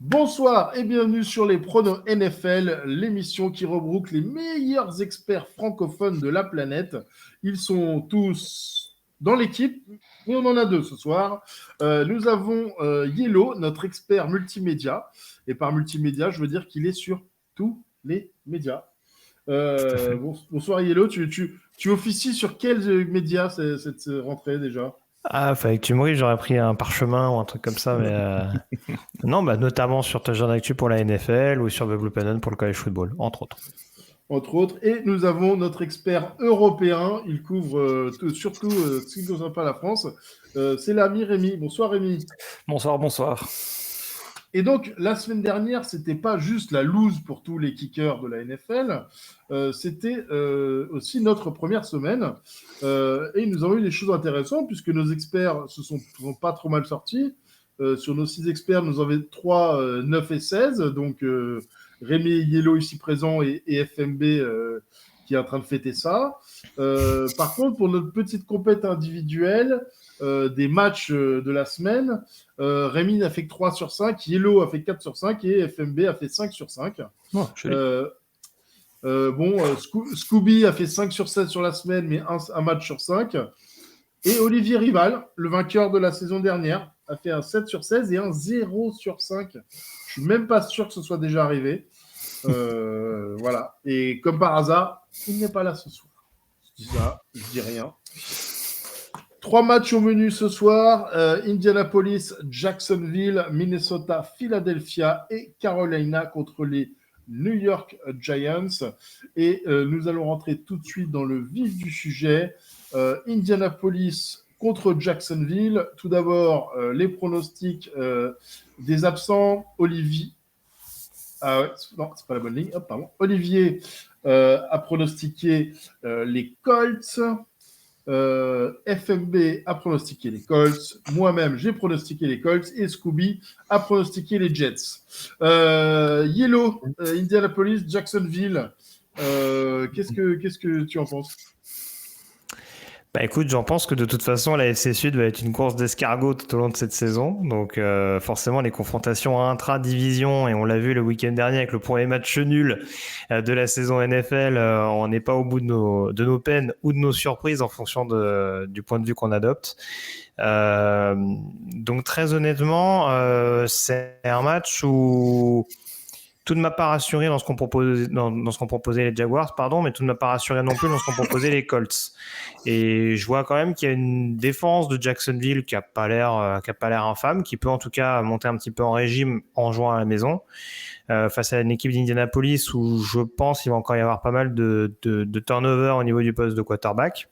Bonsoir et bienvenue sur les Pronos NFL, l'émission qui regroupe les meilleurs experts francophones de la planète. Ils sont tous dans l'équipe, mais on en a deux ce soir. Nous avons Yellow, notre expert multimédia. Et par multimédia, je veux dire qu'il est sur tous les médias. Bonsoir Yellow, tu officies sur quels médias cette rentrée déjà? Ah, fallait que tu me dises, j'aurais pris un parchemin ou un truc comme ça, mais non, notamment sur Touchdown Actu pour la NFL ou sur The Blue Pennon pour le college football, entre autres. Entre autres. Et nous avons notre expert européen. Il couvre surtout ce qui ne concerne pas la France. C'est l'ami Rémi. Bonsoir Rémi. Bonsoir, bonsoir. Et donc, la semaine dernière, c'était pas juste la loose pour tous les kickers de la NFL, c'était aussi notre première semaine. Et nous avons eu des choses intéressantes puisque nos experts se sont pas trop mal sortis. Sur nos 6 experts, nous avons 3, 9 et 16. Donc, Rémi Yellow ici présent et FMB qui est en train de fêter ça. Par contre, pour notre petite compète individuelle, des matchs de la semaine, Rémi a fait que 3 sur 5, Yellow a fait 4 sur 5 et FMB a fait 5 sur 5. Oh, Scooby a fait 5 sur 7 sur la semaine, mais un match sur 5. Et Olivier Rival, le vainqueur de la saison dernière, a fait un 7 sur 16 et un 0 sur 5. Je suis même pas sûr que ce soit déjà arrivé. Voilà. Et comme par hasard, il n'est pas là ce soir. Je dis ça, je dis rien. 3 matchs au menu ce soir. Indianapolis, Jacksonville, Minnesota, Philadelphia et Carolina contre les New York Giants. Et nous allons rentrer tout de suite dans le vif du sujet. Indianapolis contre Jacksonville. Tout d'abord, les pronostics des absents. Olivier. Non, c'est pas la bonne ligne. Hop, pardon. Olivier a pronostiqué les Colts. FMB a pronostiqué les Colts. Moi-même, j'ai pronostiqué les Colts. Et Scooby a pronostiqué les Jets. Yellow, Indianapolis, Jacksonville. Qu'est-ce que tu en penses? Écoute, j'en pense que de toute façon, la FC Sud va être une course d'escargot tout au long de cette saison. Donc forcément, les confrontations intra-division, et on l'a vu le week-end dernier avec le premier match nul de la saison NFL, on n'est pas au bout de nos peines ou de nos surprises en fonction du point de vue qu'on adopte. Donc très honnêtement, c'est un match où tout ne m'a pas rassuré dans ce qu'on proposait les Jaguars, mais tout ne m'a pas rassuré non plus dans ce qu'on proposait les Colts. Et je vois quand même qu'il y a une défense de Jacksonville qui a pas l'air infâme, qui peut en tout cas monter un petit peu en régime en jouant à la maison, face à une équipe d'Indianapolis où je pense qu'il va encore y avoir pas mal de turnover au niveau du poste de quarterback.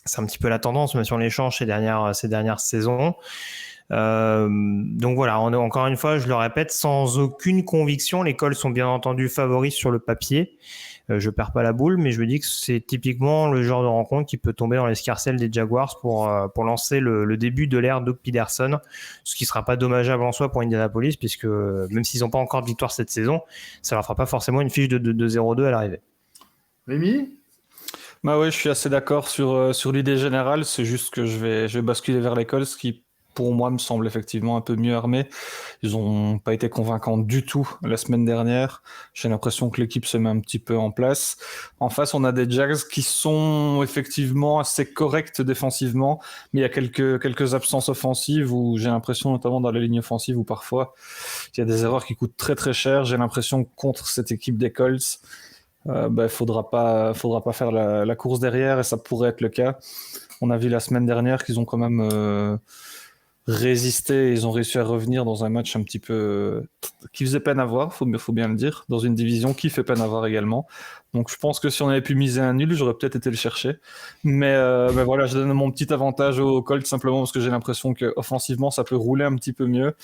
C'est un petit peu la tendance, même si on les change ces dernières saisons. Donc voilà, encore une fois, je le répète, sans aucune conviction. Les Colts sont bien entendu favoris sur le papier. Je perds pas la boule, mais je me dis que c'est typiquement le genre de rencontre qui peut tomber dans l'escarcelle des Jaguars pour lancer le début de l'ère Doug Peterson, ce qui sera pas dommageable en soi pour Indianapolis, puisque même s'ils n'ont pas encore de victoire cette saison, ça leur fera pas forcément une fiche de 0-2 à l'arrivée. Rémi? Ouais, je suis assez d'accord sur l'idée générale. C'est juste que je vais basculer vers les Colts qui, pour moi, me semble effectivement un peu mieux armés. Ils n'ont pas été convaincants du tout la semaine dernière. J'ai l'impression que l'équipe se met un petit peu en place. En face, on a des Jags qui sont effectivement assez corrects défensivement, mais il y a quelques absences offensives où j'ai l'impression, notamment dans la ligne offensive, où parfois il y a des erreurs qui coûtent très très cher. J'ai l'impression que contre cette équipe des Colts, faudra pas faire la course derrière, et ça pourrait être le cas. On a vu la semaine dernière qu'ils ont quand même résisté, ils ont réussi à revenir dans un match un petit peu qui faisait peine à voir, faut bien le dire, dans une division qui fait peine à voir également. Donc je pense que si on avait pu miser un nul, j'aurais peut-être été le chercher. Mais voilà, je donne mon petit avantage au Colts simplement parce que j'ai l'impression que offensivement ça peut rouler un petit peu mieux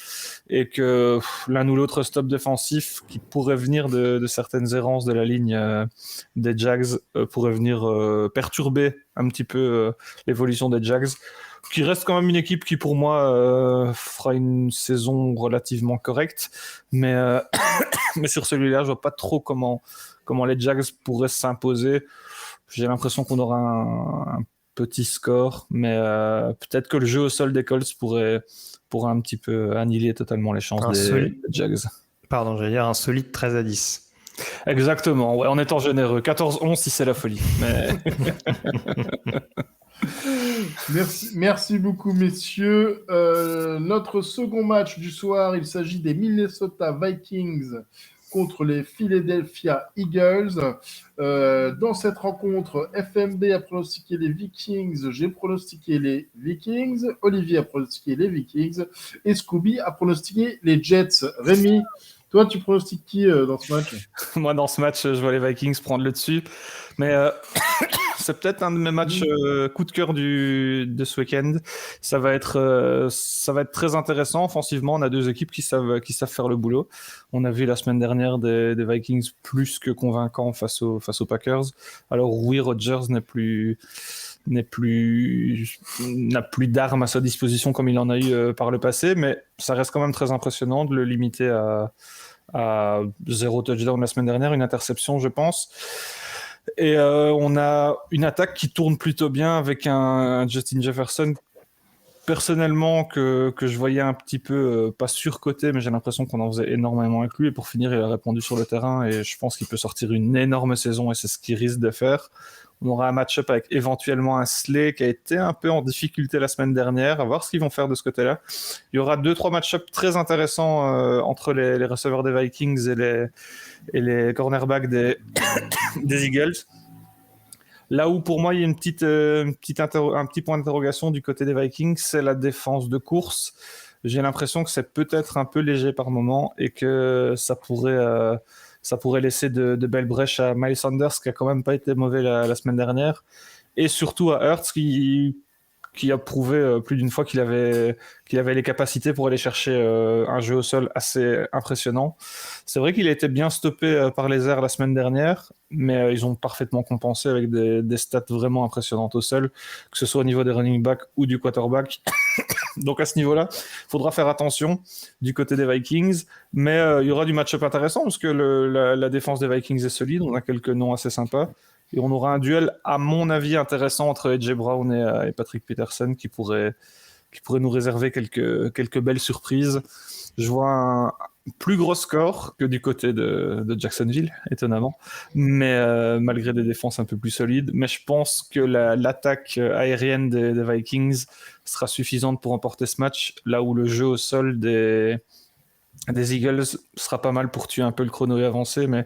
et que l'un ou l'autre stop défensif qui pourrait venir de certaines errances de la ligne des Jags pourrait venir perturber un petit peu l'évolution des Jags, qui reste quand même une équipe qui pour moi fera une saison relativement correcte, mais sur celui-là je vois pas trop comment les Jags pourraient s'imposer. J'ai l'impression qu'on aura petit score, mais peut-être que le jeu au sol des Colts pourrait un petit peu annihiler totalement les chances des Jags. Pardon, j'allais dire un solide 13-10. Exactement, ouais, en étant généreux. 14-11 si c'est la folie. Mais... Merci beaucoup, messieurs. Notre second match du soir, il s'agit des Minnesota Vikings contre les Philadelphia Eagles. Dans cette rencontre, FMB a pronostiqué les Vikings, j'ai pronostiqué les Vikings, Olivier a pronostiqué les Vikings et Scooby a pronostiqué les Jets. Rémi, toi, tu pronostiques qui dans ce match? Moi, dans ce match, je vois les Vikings prendre le dessus. Mais c'est peut-être un de mes matchs coup de cœur de ce week-end. Ça va être très intéressant. Offensivement, on a deux équipes qui savent faire le boulot. On a vu la semaine dernière des Vikings plus que convaincants face aux Packers. Alors oui, Rodgers n'a plus d'armes à sa disposition comme il en a eu par le passé, mais ça reste quand même très impressionnant de le limiter à 0 touchdown la semaine dernière, une interception je pense. Et on a une attaque qui tourne plutôt bien avec un Justin Jefferson personnellement que je voyais un petit peu pas surcoté, mais j'ai l'impression qu'on en faisait énormément avec lui. Et pour finir, il a répondu sur le terrain et je pense qu'il peut sortir une énorme saison et c'est ce qu'il risque de faire. On aura un match-up avec éventuellement un Slay qui a été un peu en difficulté la semaine dernière. À voir ce qu'ils vont faire de ce côté-là. Il y aura 2-3 match-up très intéressants entre les receveurs des Vikings et les cornerbacks des Eagles. Là où pour moi il y a un petit point d'interrogation du côté des Vikings, c'est la défense de course. J'ai l'impression que c'est peut-être un peu léger par moment et que ça pourrait laisser de belles brèches à Miles Sanders qui a quand même pas été mauvais la semaine dernière et surtout à Hurts qui a prouvé plus d'une fois qu'il avait les capacités pour aller chercher un jeu au sol assez impressionnant. C'est vrai qu'il a été bien stoppé par les airs la semaine dernière, mais ils ont parfaitement compensé avec des stats vraiment impressionnantes au sol, que ce soit au niveau des running backs ou du quarterback. Donc à ce niveau-là, il faudra faire attention du côté des Vikings, mais il y aura du match-up intéressant parce que la défense des Vikings est solide, on a quelques noms assez sympas. Et on aura un duel, à mon avis, intéressant entre AJ Brown et Patrick Peterson qui pourrait nous réserver quelques belles surprises. Je vois un plus gros score que du côté de Jacksonville, étonnamment, mais malgré des défenses un peu plus solides. Mais je pense que l'attaque aérienne des Vikings sera suffisante pour remporter ce match, là où le jeu au sol des Eagles sera pas mal pour tuer un peu le chrono et avancer, mais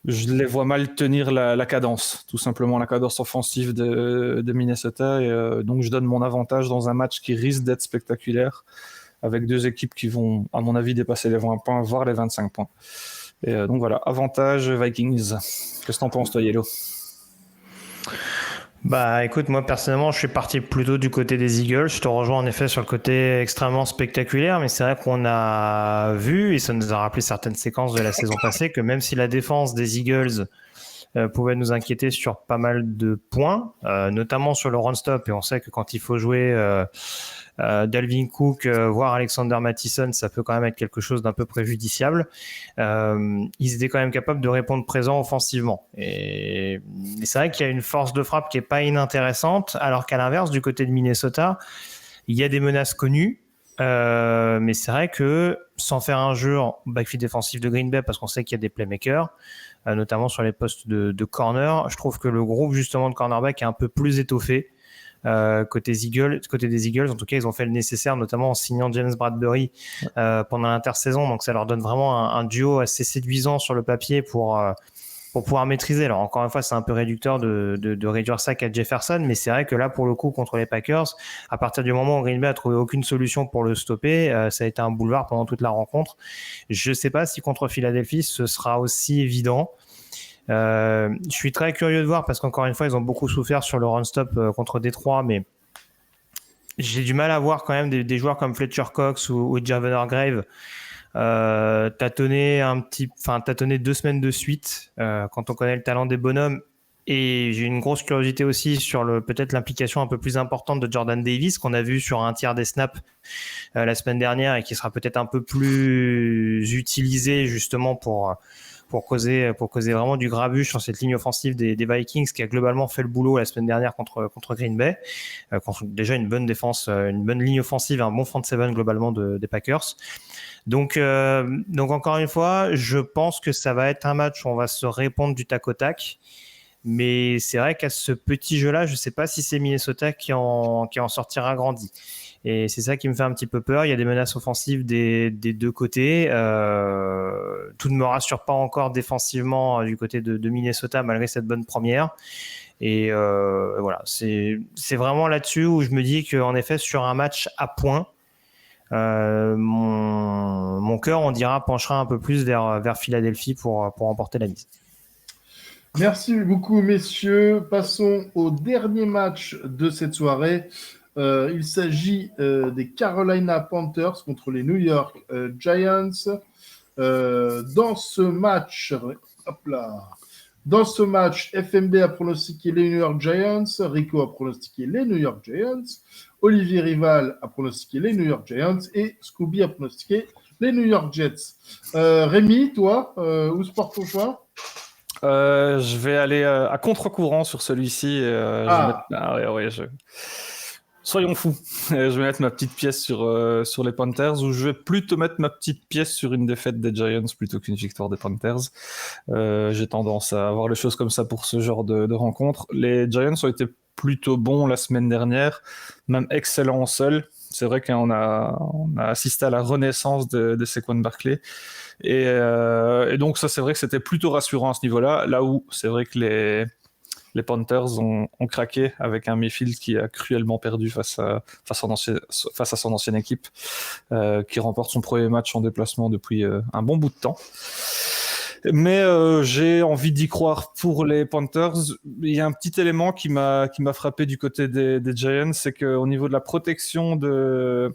je les vois mal tenir la cadence, tout simplement la cadence offensive de Minnesota. Et donc je donne mon avantage dans un match qui risque d'être spectaculaire, avec deux équipes qui vont, à mon avis, dépasser les 20 points, voire les 25 points. Et donc voilà, avantage Vikings. Qu'est-ce que t'en penses, toi, Yellow ? Bah écoute, moi personnellement je suis parti plutôt du côté des Eagles. Je te rejoins en effet sur le côté extrêmement spectaculaire, mais c'est vrai qu'on a vu, et ça nous a rappelé certaines séquences de la saison passée, que même si la défense des Eagles pouvait nous inquiéter sur pas mal de points, notamment sur le run-stop, et on sait que quand il faut jouer Dalvin Cook, voire Alexander Mattison, ça peut quand même être quelque chose d'un peu préjudiciable. Ils étaient quand même capables de répondre présent offensivement. Et c'est vrai qu'il y a une force de frappe qui est pas inintéressante, alors qu'à l'inverse, du côté de Minnesota, il y a des menaces connues. Mais c'est vrai que sans faire un jeu en backfield défensif de Green Bay, parce qu'on sait qu'il y a des playmakers, notamment sur les postes de corner, je trouve que le groupe justement de cornerback est un peu plus étoffé. Côté des Eagles, en tout cas, ils ont fait le nécessaire, notamment en signant James Bradbury pendant l'intersaison. Donc, ça leur donne vraiment un duo assez séduisant sur le papier pour pouvoir maîtriser. Alors, encore une fois, c'est un peu réducteur de réduire ça qu'à Jefferson, mais c'est vrai que là, pour le coup, contre les Packers, à partir du moment où Green Bay a trouvé aucune solution pour le stopper, ça a été un boulevard pendant toute la rencontre. Je ne sais pas si contre Philadelphie, ce sera aussi évident. Je suis très curieux de voir parce qu'encore une fois ils ont beaucoup souffert sur le run-stop contre Détroit, mais j'ai du mal à voir quand même des joueurs comme Fletcher Cox ou Javon Hargrave tâtonner 2 semaines de suite quand on connaît le talent des bonhommes. Et j'ai une grosse curiosité aussi sur peut-être l'implication un peu plus importante de Jordan Davis qu'on a vu sur un tiers des snaps la semaine dernière et qui sera peut-être un peu plus utilisé justement pour pour causer vraiment du grabuge sur cette ligne offensive des Vikings qui a globalement fait le boulot la semaine dernière contre Green Bay. Déjà une bonne défense, une bonne ligne offensive, un bon front seven globalement des Packers. Donc encore une fois, je pense que ça va être un match où on va se répondre du tac au tac. Mais c'est vrai qu'à ce petit jeu-là, je ne sais pas si c'est Minnesota qui en sortira grandi. Et c'est ça qui me fait un petit peu peur. Il y a des menaces offensives des deux côtés. Tout ne me rassure pas encore défensivement du côté de Minnesota malgré cette bonne première. Et voilà, c'est vraiment là-dessus où je me dis qu'en effet, sur un match à points, mon cœur, on dira, penchera un peu plus vers Philadelphie pour remporter la mise. Merci beaucoup, messieurs. Passons au dernier match de cette soirée. Il s'agit des Carolina Panthers contre les New York Giants. Dans ce match, FMB a pronostiqué les New York Giants, Rico a pronostiqué les New York Giants, Olivier Rival a pronostiqué les New York Giants et Scooby a pronostiqué les New York Jets. Rémi, toi, où se porte ton choix ? Je vais aller à contre-courant sur celui-ci. Soyons fous. Je vais mettre ma petite pièce sur les Panthers, ou je vais plutôt mettre ma petite pièce sur une défaite des Giants plutôt qu'une victoire des Panthers. J'ai tendance à voir les choses comme ça pour ce genre de rencontre. Les Giants ont été plutôt bons la semaine dernière, même excellents en sol. C'est vrai qu'on a assisté à la renaissance de Saquon Barkley. Et donc ça, c'est vrai que c'était plutôt rassurant à ce niveau-là, là où c'est vrai que les Panthers ont craqué avec un Mayfield qui a cruellement perdu face à son ancienne équipe, qui remporte son premier match en déplacement depuis un bon bout de temps. Mais j'ai envie d'y croire pour les Panthers. Il y a un petit élément qui m'a frappé du côté des Giants, c'est qu'au niveau de la protection de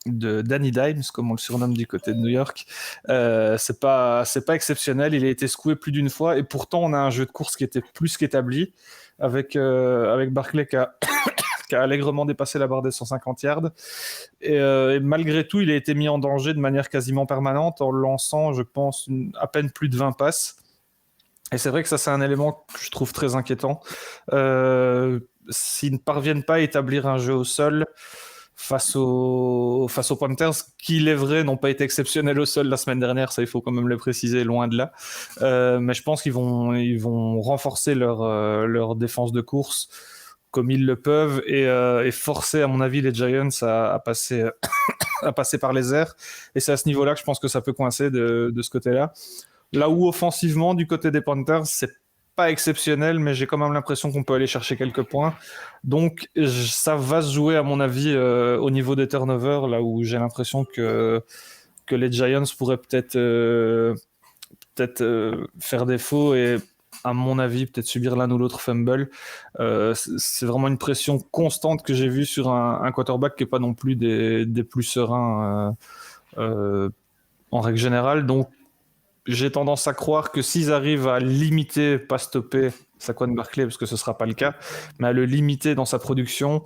Danny Dimes, comme on le surnomme du côté de New York, c'est pas exceptionnel. Il a été secoué plus d'une fois, et pourtant on a un jeu de course qui était plus qu'établi avec Barkley qui a allègrement dépassé la barre des 150 yards, et malgré tout il a été mis en danger de manière quasiment permanente en lançant, je pense, à peine plus de 20 passes. Et c'est vrai que ça, c'est un élément que je trouve très inquiétant. S'ils ne parviennent pas à établir un jeu au sol face aux Panthers, qui, il est vrai, n'ont pas été exceptionnels au sol la semaine dernière, ça il faut quand même le préciser, loin de là. Mais je pense qu'ils vont renforcer leur défense de course comme ils le peuvent, et forcer, à mon avis, les Giants à passer par les airs. Et c'est à ce niveau-là que je pense que ça peut coincer de ce côté-là. Là où offensivement, du côté des Panthers, c'est pas exceptionnel, mais j'ai quand même l'impression qu'on peut aller chercher quelques points. Donc ça va se jouer, à mon avis, au niveau des turnovers, là où j'ai l'impression que les Giants pourraient peut-être faire défaut et, à mon avis, peut-être subir l'un ou l'autre fumble. C'est vraiment une pression constante que j'ai vue sur un quarterback qui n'est pas non plus des plus sereins en règle générale. Donc j'ai tendance à croire que s'ils arrivent à limiter, pas stopper Saquon Barkley, parce que ce ne sera pas le cas, mais à le limiter dans sa production,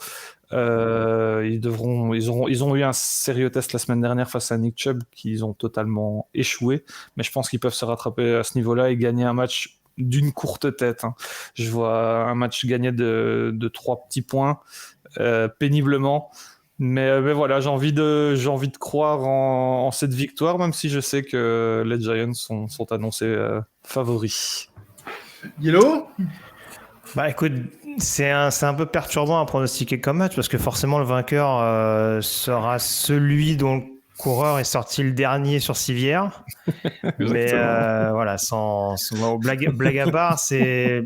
ils ont eu un sérieux test la semaine dernière face à Nick Chubb qu'ils ont totalement échoué, mais je pense qu'ils peuvent se rattraper à ce niveau-là et gagner un match d'une courte tête. Je vois un match gagné de 3 petits points péniblement. Mais voilà, j'ai envie de croire en cette victoire, même si je sais que les Giants sont annoncés favoris. Guillaume ? Bah écoute, c'est un peu perturbant à pronostiquer comme match, parce que forcément le vainqueur sera celui dont le coureur est sorti le dernier sur civière. Mais voilà, blague à part, c'est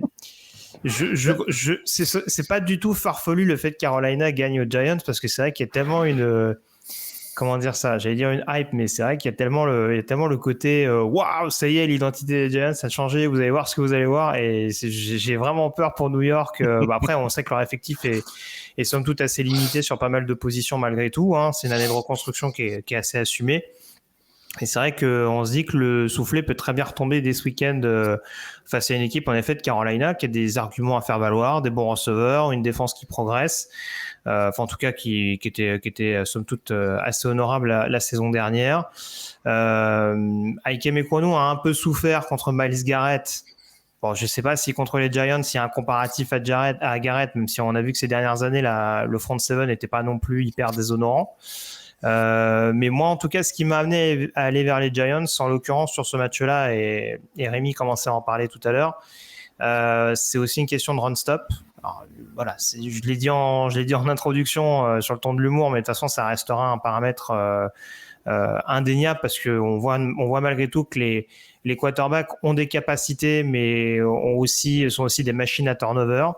pas du tout farfelu le fait que Carolina gagne aux Giants, parce que c'est vrai qu'il y a tellement comment dire ça, j'allais dire une hype, mais c'est vrai qu'il y a tellement le côté waouh, ça y est, l'identité des Giants a changé, vous allez voir ce que vous allez voir, et j'ai vraiment peur pour New York. Après, on sait que leur effectif est somme toute assez limité sur pas mal de positions malgré tout, c'est une année de reconstruction qui est assez assumée. Et c'est vrai qu'on se dit que le soufflet peut très bien retomber dès ce week-end face à une équipe en effet de Carolina qui a des arguments à faire valoir, des bons receveurs, une défense qui progresse, en tout cas qui était somme toute assez honorable la saison dernière. Ikem Ekwonu a un peu souffert contre Myles Garrett. Bon, je ne sais pas si contre les Giants, il y a un comparatif à Garrett, même si on a vu que ces dernières années, le front seven n'était pas non plus hyper déshonorant. Mais moi, en tout cas, ce qui m'a amené à aller vers les Giants, en l'occurrence sur ce match-là, et Rémi commençait à en parler tout à l'heure, c'est aussi une question de run-stop. Alors, voilà, je l'ai dit en introduction sur le ton de l'humour, mais de toute façon, ça restera un paramètre indéniable parce qu'on voit malgré tout que les quarterbacks ont des capacités, mais sont aussi des machines à turnover.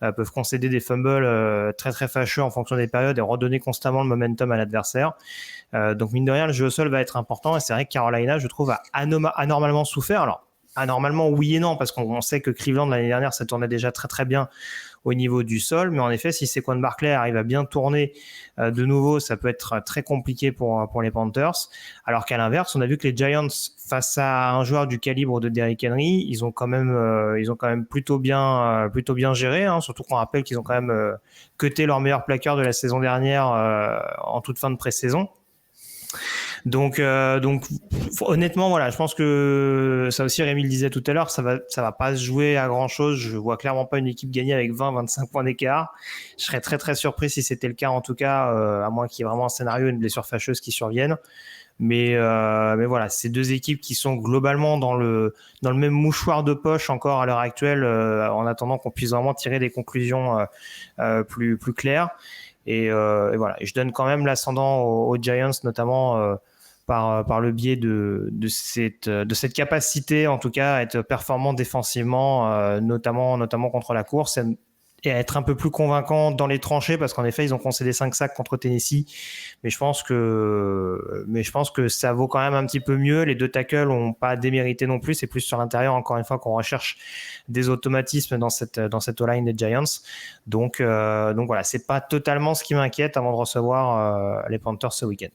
Peuvent concéder des fumbles très très fâcheux en fonction des périodes et redonner constamment le momentum à l'adversaire. Donc mine de rien, le jeu au sol va être important et c'est vrai que Carolina, je trouve, a anormalement souffert. Alors anormalement, oui et non, parce qu'on sait que Cleveland l'année dernière, ça tournait déjà très très bien au niveau du sol, mais en effet, si Saquon Barkley arrive à bien tourner de nouveau, ça peut être très compliqué pour les Panthers. Alors qu'à l'inverse, on a vu que les Giants, face à un joueur du calibre de Derrick Henry, ils ont quand même plutôt bien géré, hein, surtout qu'on rappelle qu'ils ont quand même cuté leur meilleur plaqueur de la saison dernière en toute fin de pré-saison. Donc honnêtement, voilà, je pense que ça aussi, Rémi le disait tout à l'heure, ça va pas se jouer à grand chose. Je vois clairement pas une équipe gagner avec 20-25 points d'écart. Je serais très très surpris si c'était le cas, en tout cas, à moins qu'il y ait vraiment un scénario, une blessure fâcheuse qui survienne. Mais voilà, ces deux équipes qui sont globalement dans le même mouchoir de poche encore à l'heure actuelle, en attendant qu'on puisse vraiment tirer des conclusions plus claires. Et voilà, et je donne quand même l'ascendant aux Giants, notamment par le biais de cette capacité, en tout cas, à être performant défensivement, notamment contre la course, et à être un peu plus convaincant dans les tranchées, parce qu'en effet, ils ont concédé 5 sacs contre Tennessee, mais je pense que ça vaut quand même un petit peu mieux. Les deux tackles n'ont pas démérité non plus, c'est plus sur l'intérieur, encore une fois, qu'on recherche des automatismes dans cette O-line des Giants. Donc voilà, c'est pas totalement ce qui m'inquiète avant de recevoir les Panthers ce week-end.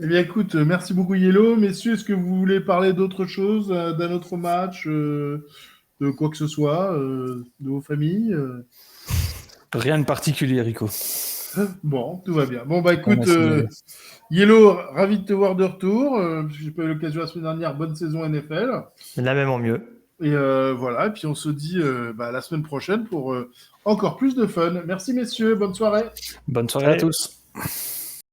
Eh bien, écoute, merci beaucoup, Yellow. Messieurs, est-ce que vous voulez parler d'autre chose, d'un autre match, de quoi que ce soit, de vos familles Rien de particulier, Rico. Bon, tout va bien. Bon, bah écoute, Yellow, ravi de te voir de retour. J'ai pas eu l'occasion la semaine dernière. Bonne saison NFL. Là même en mieux. Et voilà, et puis on se dit la semaine prochaine pour encore plus de fun. Merci, messieurs. Bonne soirée. Bonne soirée à tous.